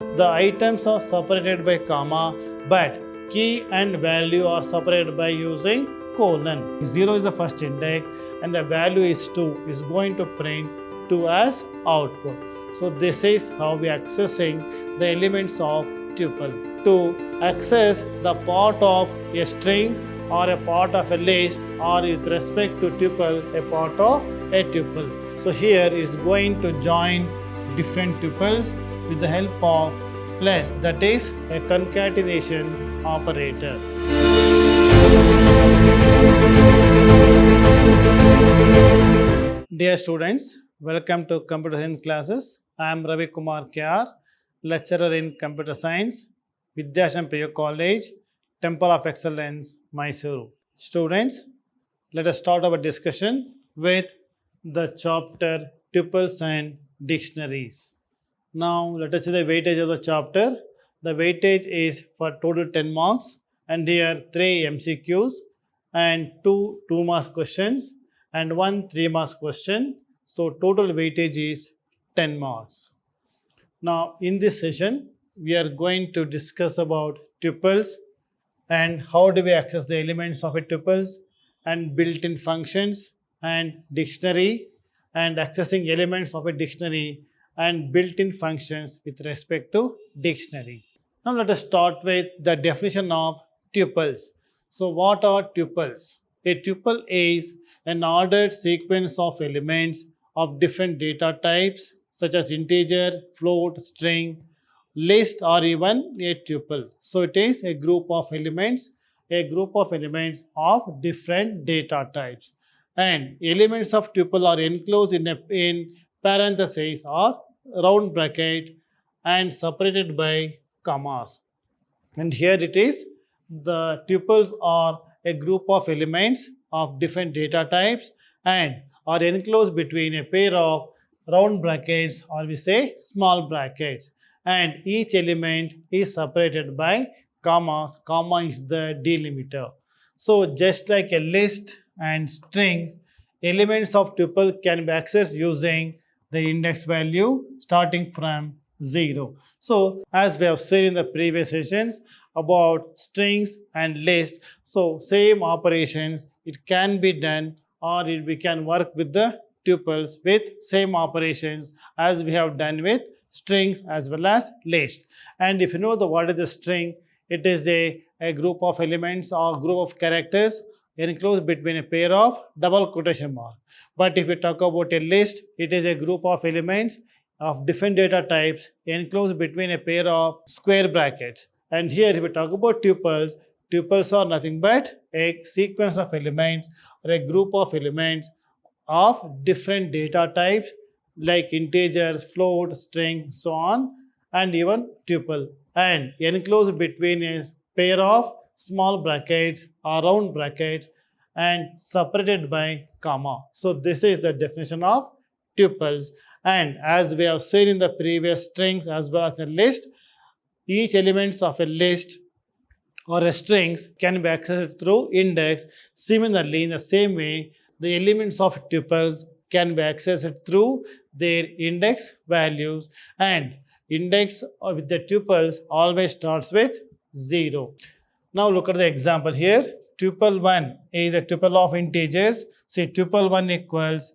The items are separated by comma, but key and value are separated by using colon. 0 is the first index and the value is 2 is going to print 2 as output. So this is how we are accessing the elements of tuple. To access the part of a string or a part of a list, or with respect to tuple, a part of a tuple. So here it's going to join different tuples with the help of plus, that is a concatenation operator. Dear students, welcome to Computer Science classes. I am Ravi Kumar Kyar, lecturer in Computer Science, Vidhyaashram PU College, Temple of Excellence, Mysuru. Students, let us start our discussion with the chapter Tuples and Dictionaries. Now, let us see the weightage of the chapter. The weightage is for total 10 marks, and here 3 MCQs and 2 2-mark questions and 1 3-mark question. So, total weightage is 10 marks. Now, in this session, we are going to discuss about tuples and how do we access the elements of a tuples and built-in functions and dictionary and accessing elements of a dictionary and built-in functions with respect to dictionary. Now let us start with the definition of tuples. So what are tuples? A tuple is an ordered sequence of elements of different data types such as integer, float, string, list, or even a tuple. So it is a group of elements of different data types. And elements of tuple are enclosed in parentheses or round bracket and separated by commas. And here it is, the tuples are a group of elements of different data types and are enclosed between a pair of round brackets, or we say small brackets, and each element is separated by commas. Comma is the delimiter. So just like a list and strings, elements of tuple can be accessed using the index value starting from 0. So as we have seen in the previous sessions about strings and lists, so same operations, it can be done, or we can work with the tuples with same operations as we have done with strings as well as list. And if you know what is the string, it is a group of elements or group of characters enclosed between a pair of double quotation mark. But if we talk about a list, it is a group of elements of different data types enclosed between a pair of square brackets. And here if we talk about tuples, tuples are nothing but a sequence of elements or a group of elements of different data types like integers, float, string, so on, and even tuple, and enclosed between a pair of small brackets or round brackets and separated by comma. So this is the definition of tuples. And as we have seen in the previous strings as well as a list, each elements of a list or a strings can be accessed through index. Similarly, in the same way, the elements of tuples can be accessed through their index values, and index with the tuples always starts with 0. Now look at the example here. Tuple 1 is a tuple of integers. Say tuple 1 equals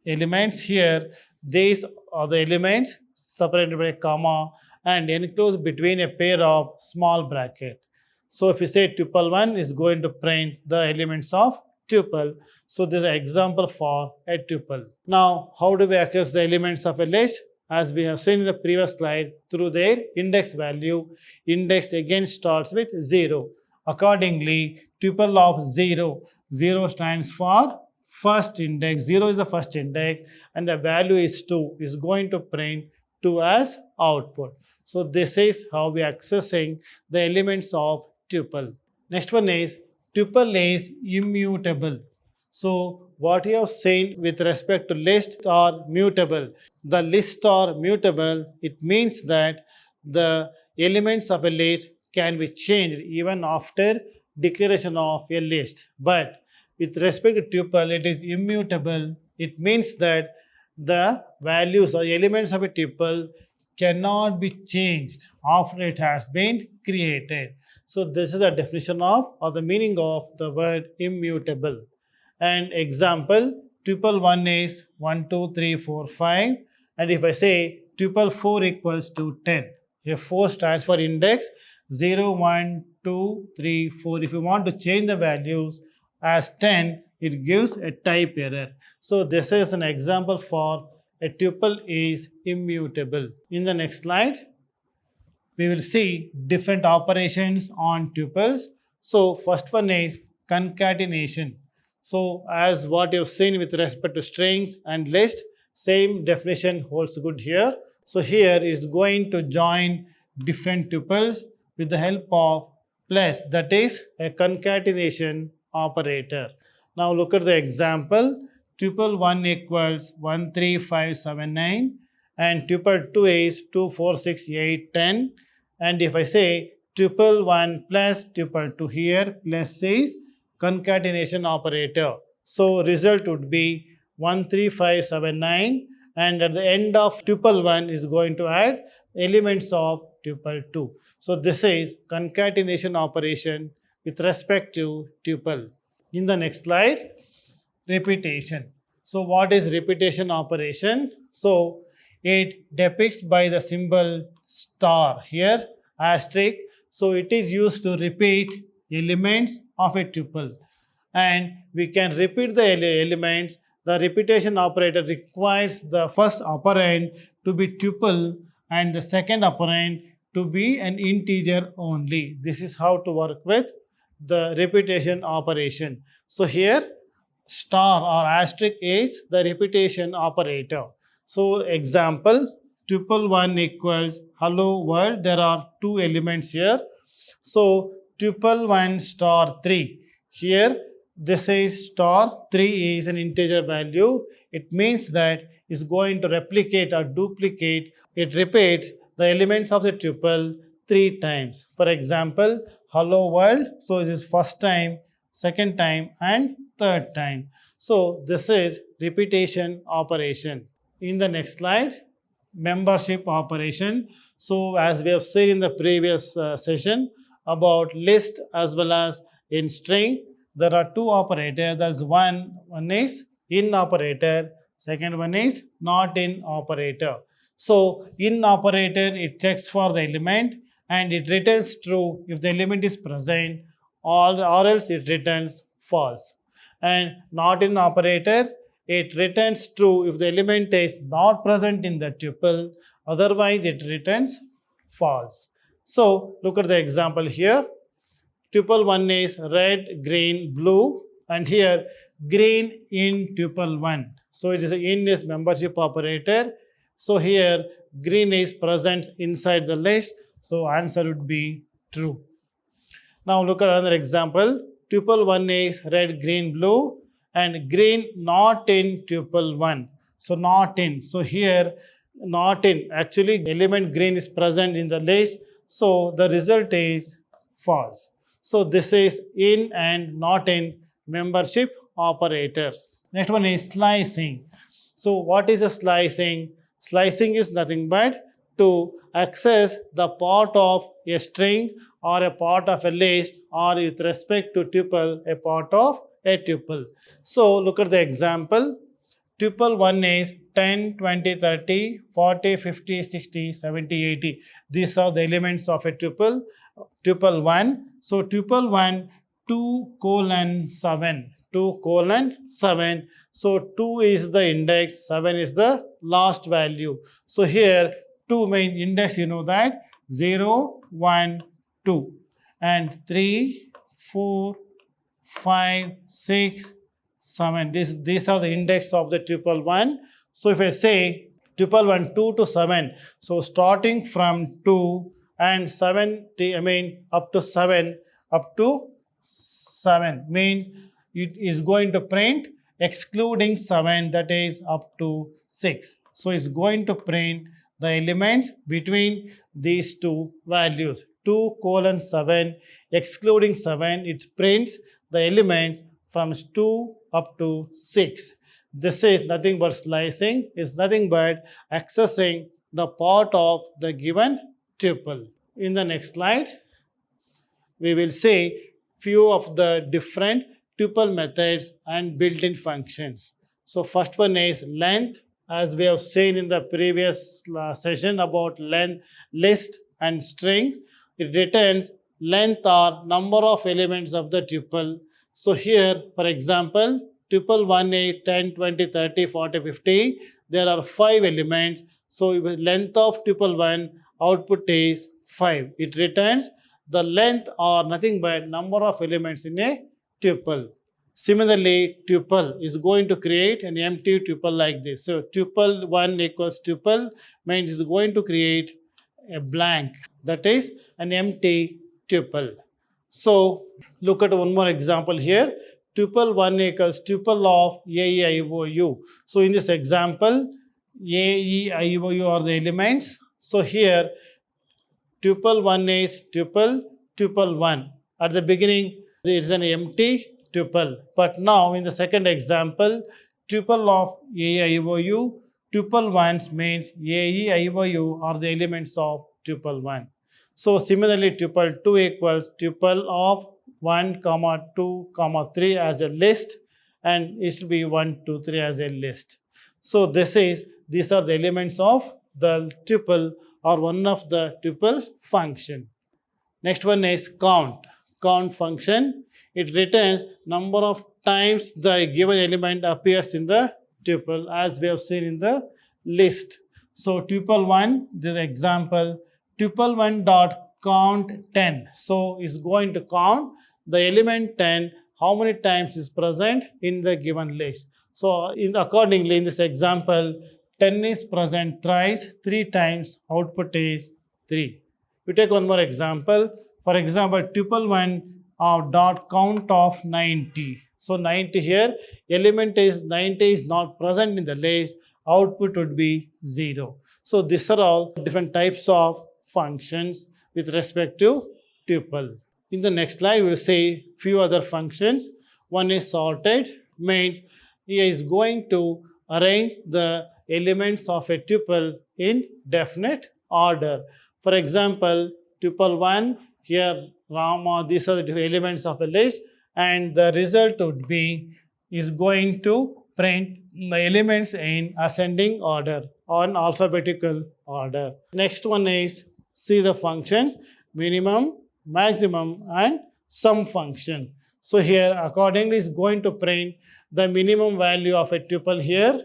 elements here. These are the elements separated by a comma and enclosed between a pair of small bracket. So if you say tuple 1 is going to print the elements of tuple. So this is an example for a tuple. Now how do we access the elements of a list? As we have seen in the previous slide, through their index value. Index again starts with 0. Accordingly, tuple of 0, 0 stands for first index. 0 is the first index and the value is 2, is going to print 2 as output. So this is how we are accessing the elements of tuple. Next one is tuple is immutable. So what you have seen with respect to list or mutable. The list or mutable, it means that the elements of a list can be changed even after declaration of a list. But with respect to tuple, it is immutable. It means that the values or elements of a tuple cannot be changed after it has been created. So this is the definition of or the meaning of the word immutable. And example, tuple 1 is 1, 2, 3, 4, 5. And if I say tuple 4 equals to 10, here 4 stands for index 0, 1, 2, 3, 4. If you want to change the values as 10, it gives a type error. So this is an example for a tuple is immutable. In the next slide, we will see different operations on tuples. So first one is concatenation. So as what you've seen with respect to strings and list, same definition holds good here. So here is going to join different tuples with the help of plus, that is a concatenation operator. Now look at the example. Tuple 1 equals 1, 3, 5, 7, 9 and tuple 2 is 2, 4, 6, 8, 10. And if I say tuple 1 plus tuple 2 here plus is concatenation operator. So result would be 1, 3, 5, 7, 9 and at the end of tuple 1 is going to add elements of tuple 2. So this is concatenation operation with respect to tuple. In the next slide, repetition. So what is repetition operation? So it depicts by the symbol star here, asterisk. So it is used to repeat elements of a tuple. And we can repeat the elements. The repetition operator requires the first operand to be tuple and the second operand to be an integer only. This is how to work with the repetition operation. So here star or asterisk is the repetition operator. So example, tuple 1 equals hello world. There are two elements here. So tuple 1 star 3. Here this is star 3 is an integer value. It means that it's going to replicate or duplicate. It repeats the elements of the tuple 3 times. For example, hello world. So this is first time, second time and third time. So this is repetition operation. In the next slide, membership operation. So as we have seen in the previous session about list as well as in string, there are two operators. There's one is in operator, second one is not in operator. So in operator, it checks for the element and it returns true if the element is present or else it returns false. And not in operator, it returns true if the element is not present in the tuple, otherwise it returns false. So look at the example here. Tuple 1 is red, green, blue and here green in tuple 1. So it is in is membership operator. So here green is present inside the list. So answer would be true. Now look at another example. Tuple 1 is red, green, blue and green not in tuple 1. So not in. So here not in. Actually element green is present in the list. So the result is false. So this is in and not in membership operators. Next one is slicing. So what is a slicing? Slicing is nothing but to access the part of a string or a part of a list or with respect to tuple, a part of a tuple. So look at the example. Tuple 1 is 10, 20, 30, 40, 50, 60, 70, 80. These are the elements of a tuple. Tuple 1. So tuple 1, 2:7. 2:7. So 2 is the index, 7 is the last value. So here 2 main index, you know that 0, 1, 2 and 3, 4, 5, 6, 7. These are the index of the tuple 1. So if I say tuple 1, 2 to 7, so starting from 2 and 7, up to 7 means it is going to print excluding 7, that is up to 6. So it's going to print the elements between these two values. 2:7 excluding 7, it prints the elements from 2 up to 6. This is nothing but slicing, is nothing but accessing the part of the given tuple. In the next slide, we will see few of the different tuple methods and built-in functions. So first one is length, as we have seen in the previous session about length, list and strings. It returns length or number of elements of the tuple. So here, for example, tuple 1, 8, 10, 20, 30, 40, 50, there are 5 elements. So length of tuple 1 output is 5. It returns the length or nothing but number of elements in a tuple. Similarly, tuple is going to create an empty tuple like this. So tuple 1 equals tuple means it's going to create a blank, that is an empty tuple. So look at one more example here. Tuple 1 equals tuple of AEIOU. So in this example, AEIOU are the elements. So here tuple 1 is tuple 1. At the beginning, there is an empty tuple. But now, in the second example, tuple of AEIOU, tuple 1 means AEIOU are the elements of tuple 1. So, similarly, tuple 2 equals tuple of 1, 2, 3 as a list, and it should be 1, 2, 3 as a list. So, these are the elements of the tuple or one of the tuple function. Next one is count. Count function. It returns number of times the given element appears in the tuple, as we have seen in the list. So tuple 1, this example, tuple 1 dot count 10. So it's going to count the element 10, how many times is present in the given list. So accordingly, in this example, 10 is present thrice, 3 times, output is 3. We take one more example. For example, tuple 1 of dot count of 90. So 90 here, element is 90 is not present in the list, output would be 0. So these are all different types of functions with respect to tuple. In the next slide, we will see few other functions. One is sorted, means he is going to arrange the elements of a tuple in definite order. For example, tuple 1, here Rama, these are the elements of a list, and the result would be is going to print the elements in ascending order on alphabetical order. Next one is see the functions minimum, maximum and sum function. So here accordingly is going to print the minimum value of a tuple here,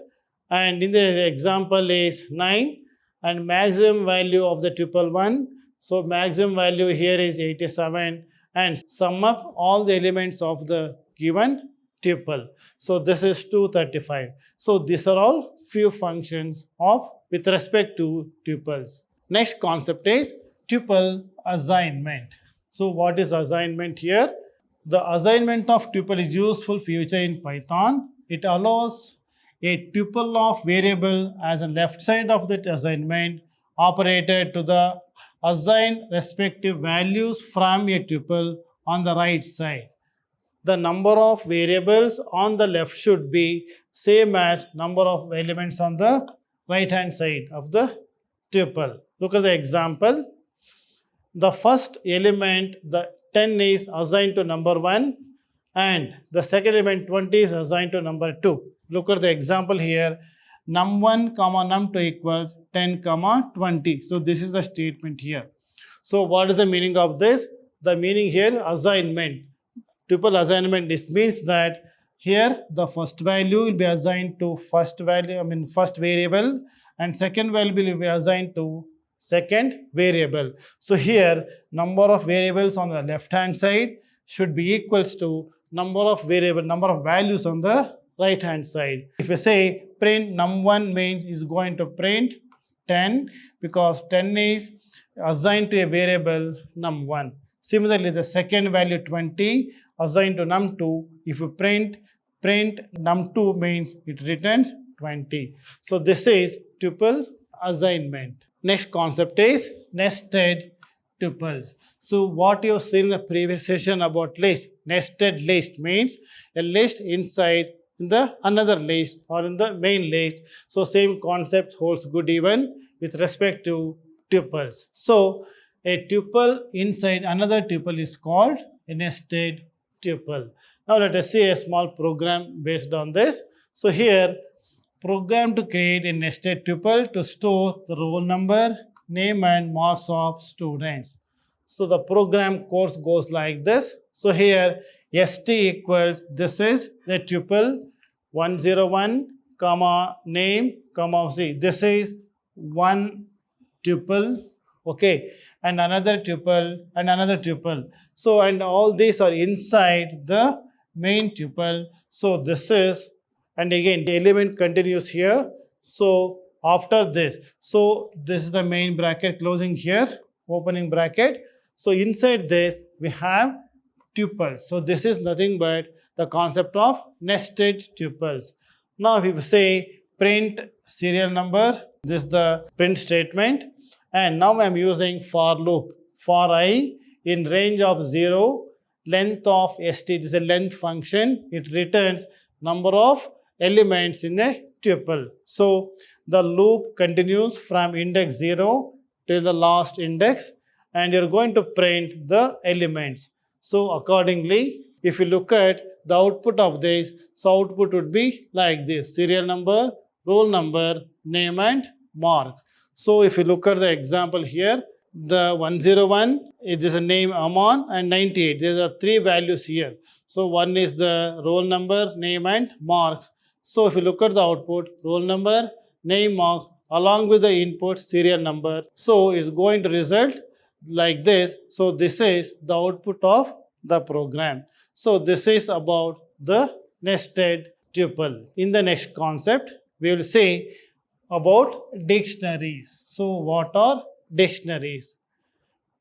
and in the example is 9, and maximum value of the tuple 1. So maximum value here is 87, and sum up all the elements of the given tuple. So this is 235. So these are all few functions of with respect to tuples. Next concept is tuple assignment. So what is assignment here? The assignment of tuple is useful feature in Python. It allows a tuple of variable as a left side of that assignment operator to the assigned respective values from a tuple on the right side. The number of variables on the left should be same as number of elements on the right hand side of the tuple. Look at the example. The first element, the 10 is assigned to number 1, and the second element 20 is assigned to number 2. Look at the example here. Num1, num2 equals 10, 20. So this is the statement here. So what is the meaning of this? The meaning here, assignment. Tuple assignment, this means that here the first value will be assigned to first variable, and second value will be assigned to second variable. So here number of variables on the left hand side should be equals to number of values on the right hand side. If we say print num1 means is going to print 10 because 10 is assigned to a variable num1. Similarly, the second value 20 assigned to num2. If you print num2 means it returns 20. So this is tuple assignment. Next concept is nested tuples. So what you have seen in the previous session about list, nested list means a list inside in the another list or in the main list. So same concept holds good even with respect to tuples. So a tuple inside another tuple is called a nested tuple. Now let us see a small program based on this. So here, program to create a nested tuple to store the roll number, name and marks of students. So the program course goes like this. So here st equals, this is the tuple 101 comma name comma c. This is one tuple, okay, and another tuple and another tuple. So and all these are inside the main tuple. So this is, and again the element continues here. So after this, so this is the main bracket closing here, opening bracket. So inside this we have tuples. So this is nothing but the concept of nested tuples. Now if we say print serial number, this is the print statement, and now I am using for loop. For I in range of 0, length of st, it is a length function. It returns number of elements in a tuple. So the loop continues from index 0 till the last index, and you're going to print the elements. So accordingly, if you look at the output of this, so output would be like this: serial number, roll number, name and marks. So if you look at the example here, the 101, it is a name Aman, and 98. There are three values here. So one is the roll number, name and marks. So if you look at the output, roll number, name, marks, along with the input serial number, so it's going to result like this. So this is the output of the program. So this is about the nested tuple. In the next concept, we will say about dictionaries. So what are dictionaries?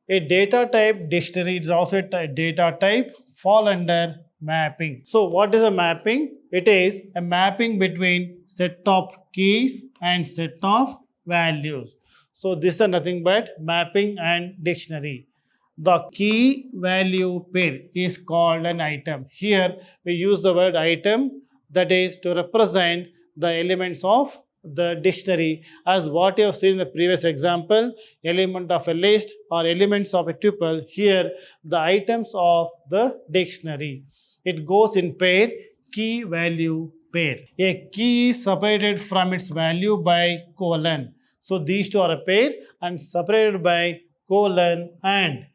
A data type dictionary is also a data type, fall under mapping. So what is a mapping? It is a mapping between set of keys and set of values. So this is nothing but mapping and dictionary. The key value pair is called an item. Here we use the word item, that is to represent the elements of the dictionary, as what you have seen in the previous example, element of a list or elements of a tuple. Here the items of the dictionary. It goes in pair, key value pair. A key is separated from its value by colon. So these two are a pair and separated by colon, and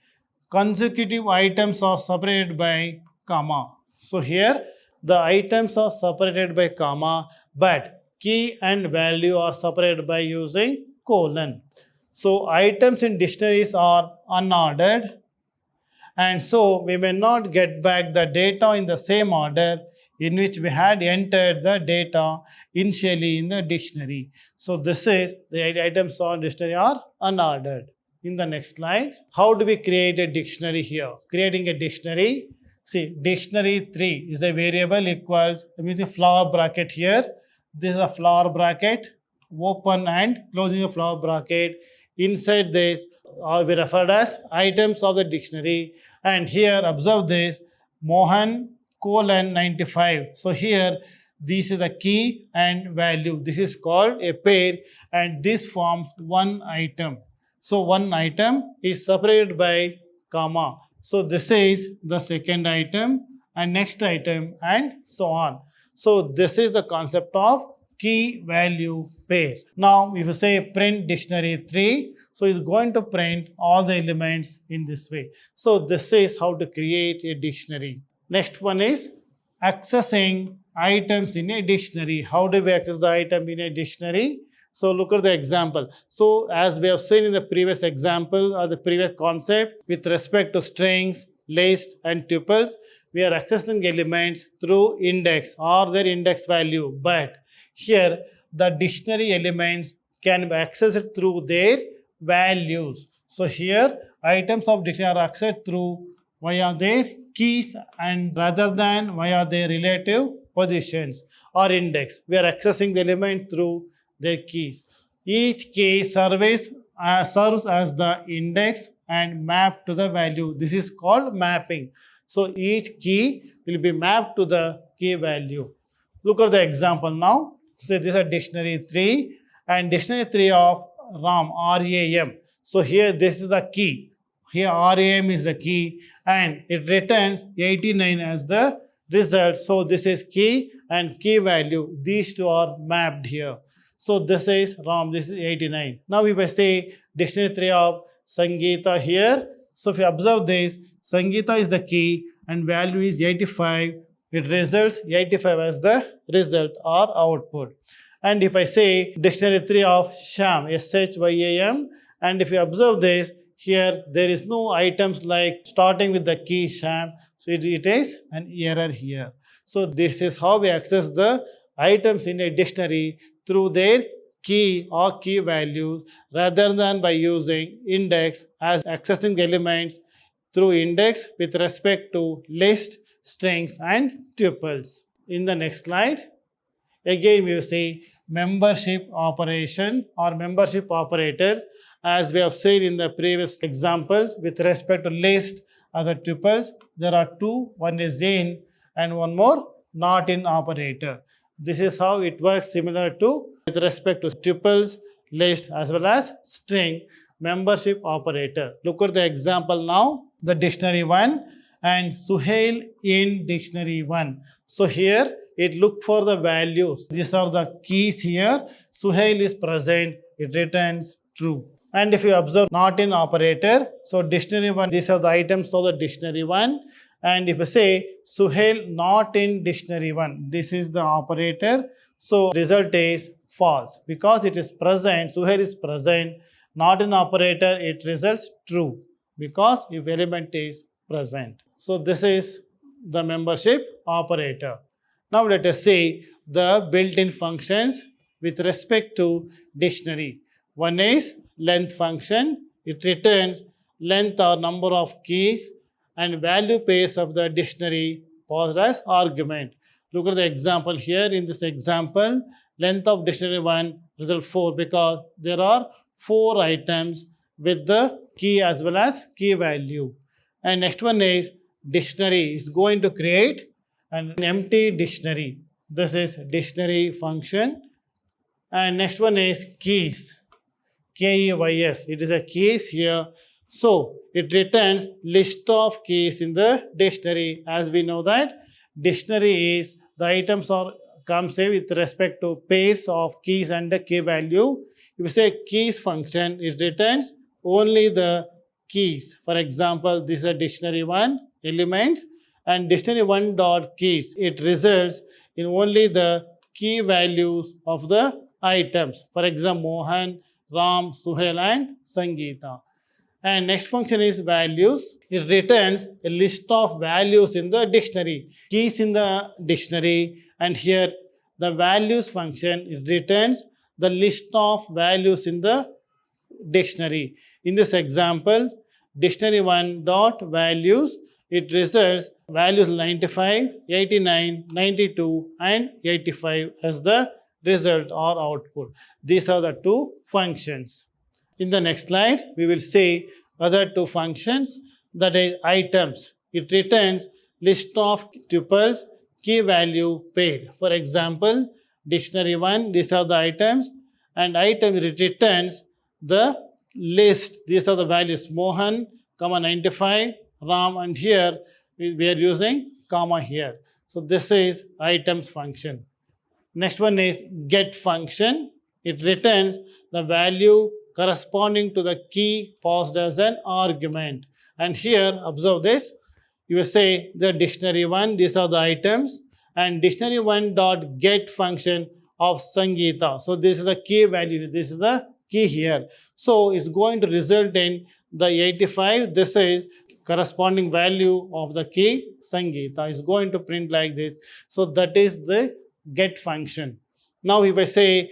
consecutive items are separated by comma. So here the items are separated by comma, but key and value are separated by using colon. So items in dictionaries are unordered, and so we may not get back the data in the same order in which we had entered the data initially in the dictionary. So this is the items on dictionary are unordered. In the next slide, how do we create a dictionary here? Creating a dictionary, see, dictionary 3 is a variable equals, I'm using flower bracket here. This is a flower bracket, open and closing a flower bracket. Inside this are we referred as items of the dictionary, and here observe this, Mohan colon 95. So here this is the key and value. This is called a pair, and this forms one item. So one item is separated by comma. So this is the second item and next item and so on. So this is the concept of key value pair. Now if you say print dictionary 3, so it's going to print all the elements in this way. So this is how to create a dictionary. Next one is accessing items in a dictionary. How do we access the item in a dictionary? So look at the example. So as we have seen in the previous example or the previous concept with respect to strings, lists and tuples, we are accessing elements through index or their index value. But here the dictionary elements can be accessed through their values. So here items of dictionary are accessed through via their keys and rather than via their relative positions or index. We are accessing the element through their keys. Each key serves as the index and mapped to the value. This is called mapping. So each key will be mapped to the key value. Look at the example now. Say this is a dictionary 3 and dictionary 3 of RAM, RAM. So here this is the key. Here RAM is the key and it returns 89 as the result. So this is key and key value. These two are mapped here. So this is RAM, this is 89. Now if I say dictionary 3 of Sangeeta here, so if you observe this, Sangeeta is the key and value is 85. It results 85 as the result or output. And if I say dictionary 3 of Sham, SHYAM, and if you observe this, here there is no items like starting with the key Sham, so it is an error here. So this is how we access the items in a dictionary through their key or key values rather than by using index as accessing elements through index with respect to list, strings and tuples. In the next slide, again you see membership operation or membership operators as we have seen in the previous examples with respect to list or the tuples. There are two, one is in and one more not in operator. This is how it works similar to with respect to tuples, list as well as string membership operator. Look at the example now, the dictionary 1 and Suhail in dictionary 1. So here it look for the values. These are the keys here. Suhail is present, it returns true. And if you observe not in operator, so dictionary 1, these are the items of the dictionary 1. And if I say Suhail not in dictionary 1, this is the operator. So result is false because it is present, Suhail is present, not in operator, it results true because if element is present. So this is the membership operator. Now let us see the built-in functions with respect to dictionary. One is length function. It returns length or number of keys and value pairs of the dictionary passed as argument. Look at the example here. In this example, length of dictionary 1 result 4 because there are 4 items with the key as well as key value. And next one is dictionary is going to create an empty dictionary. This is dictionary function. And next one is keys. KEYS. It is a keys here. So it returns list of keys in the dictionary. As we know that dictionary is the items are comes with respect to pairs of keys and the key value. If you say keys function, it returns only the keys. For example, this is a dictionary 1 elements and dictionary 1 dot keys. It results in only the key values of the items. For example, Mohan, Ram, Suhail and Sangeeta. And next function is values. It returns a list of values in the dictionary, keys in the dictionary, and here the values function, it returns the list of values in the dictionary. In this example, dictionary 1 dot values, it results values 95, 89, 92 and 85 as the result or output. These are the two functions. In the next slide, we will see other two functions, that is items. It returns list of tuples, key value pair. For example, dictionary 1, these are the items, and item it returns the list. These are the values Mohan, comma 95, Ram, and here we are using comma here. So this is items function. Next one is get function. It returns the value corresponding to the key passed as an argument. And here, observe this. You will say the dictionary 1, these are the items, and dictionary 1 dot get function of Sangeeta. So this is the key value. This is the key here. So it's going to result in the 85. This is corresponding value of the key Sangeeta. Is going to print like this. So that is the get function. Now if I say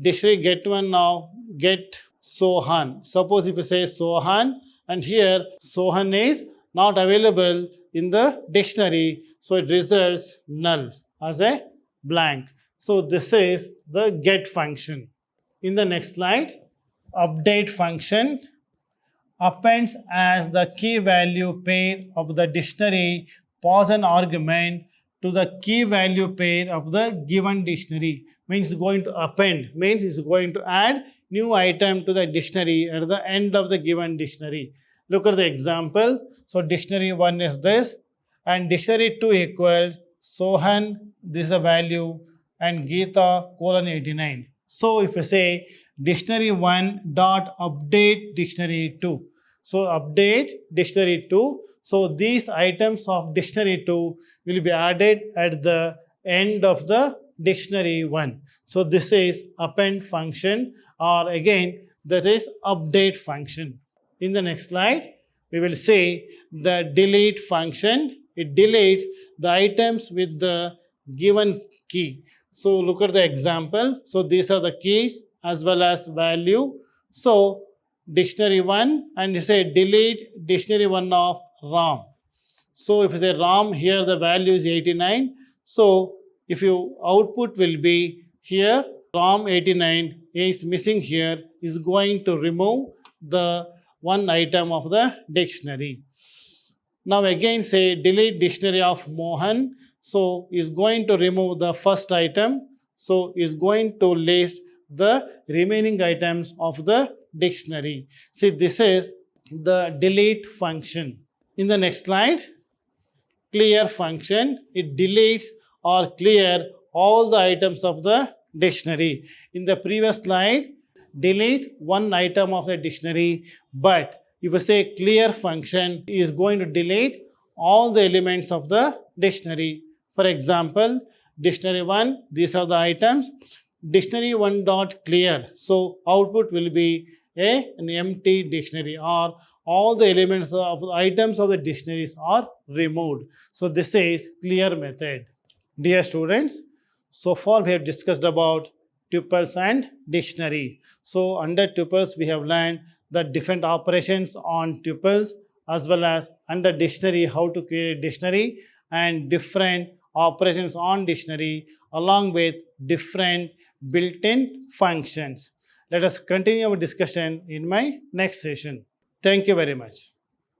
dictionary get 1 now, get Sohan. Suppose if I say Sohan and here Sohan is not available in the dictionary, so it results null as a blank. So this is the get function. In the next slide, update function appends as the key value pair of the dictionary pass an argument to the key value pair of the given dictionary. Means going to append, means it's going to add new item to the dictionary at the end of the given dictionary. Look at the example. So dictionary 1 is this, and dictionary 2 equals Sohan, this is the value, and Geeta colon 89. So if you say dictionary 1 dot update dictionary 2. So update dictionary 2. So these items of dictionary 2 will be added at the end of the dictionary 1. So this is append function, or again that is update function. In the next slide, we will see the delete function. It deletes the items with the given key. So look at the example. So these are the keys as well as value. So dictionary 1, and you say delete dictionary 1 of RAM. So if you say RAM, here the value is 89. So if your output will be here, RAM 89 is missing here, is going to remove the one item of the dictionary. Now again say delete dictionary of Mohan. So is going to remove the first item. So is going to list the remaining items of the dictionary. See, this is the delete function. In the next slide, clear function. It deletes or clear all the items of the dictionary. In the previous slide, delete one item of the dictionary, but if you say clear function is going to delete all the elements of the dictionary. For example, dictionary 1, these are the items. Dictionary 1 dot clear. So output will be an empty dictionary, or all the elements of the items of the dictionaries are removed. So this is clear method. Dear students, so far we have discussed about tuples and dictionary. So under tuples we have learned the different operations on tuples, as well as under dictionary how to create a dictionary, and different operations on dictionary along with different built-in functions. Let us continue our discussion in my next session. Thank you very much.